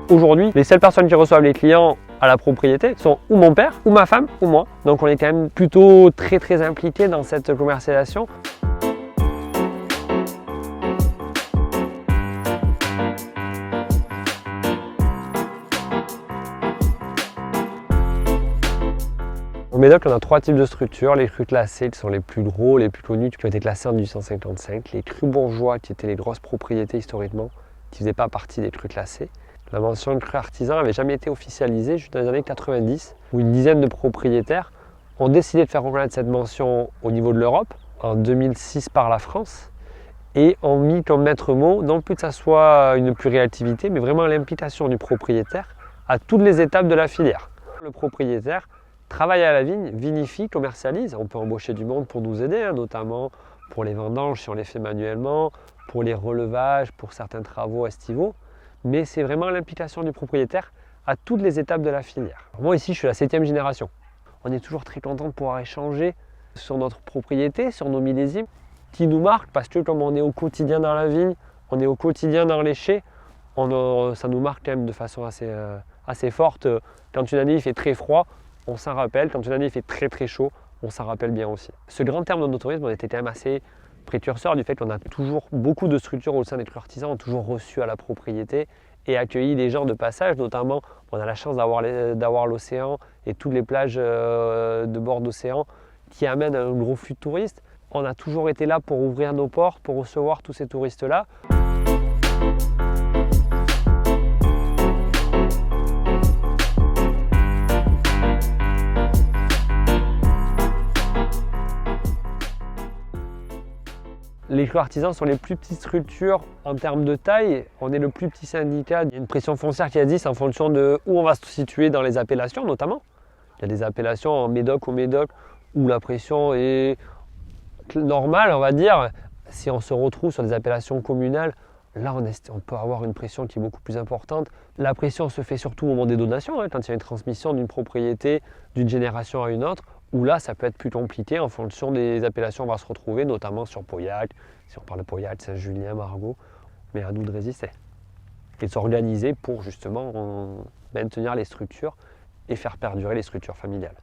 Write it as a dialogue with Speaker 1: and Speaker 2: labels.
Speaker 1: Aujourd'hui, les seules personnes qui reçoivent les clients à la propriété sont ou mon père, ou ma femme, ou moi. Donc on est quand même plutôt très impliqué dans cette commercialisation. Au Médoc, on a 3 types de structures. Les crus classés qui sont les plus gros, les plus connus, qui ont été classés en 1855. Les crus bourgeois qui étaient les grosses propriétés historiquement, qui ne faisaient pas partie des crus classés. La mention de cru artisan n'avait jamais été officialisée jusqu'à les années 90, où une dizaine de propriétaires ont décidé de faire reconnaître cette mention au niveau de l'Europe, en 2006 par la France, et ont mis comme maître mot, non plus que ça soit une pluriactivité, mais vraiment l'implication du propriétaire à toutes les étapes de la filière. Le propriétaire travaille à la vigne, vinifie, commercialise. On peut embaucher du monde pour nous aider, notamment pour les vendanges si on les fait manuellement, pour les relevages, pour certains travaux estivaux. Mais c'est vraiment l'implication du propriétaire à toutes les étapes de la filière. Moi ici, je suis la 7e génération. On est toujours très content de pouvoir échanger sur notre propriété, sur nos millésimes, qui nous marquent parce que comme on est au quotidien dans la vigne, on est au quotidien dans les chais, ça nous marque quand même de façon assez forte. Quand une année il fait très froid, on s'en rappelle. Quand une année il fait très chaud, on s'en rappelle bien aussi. Ce grand terme de notourisme, on était quand même assez précurseur du fait qu'on a toujours beaucoup de structures au sein des crus artisans, ont toujours reçu à la propriété et accueilli des gens de passage, notamment on a la chance d'avoir l'océan et toutes les plages de bord d'océan qui amènent un gros flux de touristes. On a toujours été là pour ouvrir nos portes, pour recevoir tous ces touristes-là. Les crus artisans sont les plus petites structures en termes de taille. On est le plus petit syndicat. Il y a une pression foncière qui existe en fonction de où on va se situer dans les appellations notamment. Il y a des appellations en Médoc au Médoc où la pression est normale, on va dire. Si on se retrouve sur des appellations communales, là on peut avoir une pression qui est beaucoup plus importante. La pression se fait surtout au moment des donations, quand il y a une transmission d'une propriété d'une génération à une autre, où là ça peut être plus compliqué en fonction des appellations on va se retrouver, notamment sur Pauillac, si on parle de Pauillac, Saint-Julien, Margaux, mais à nous de résister et de s'organiser pour justement maintenir les structures et faire perdurer les structures familiales.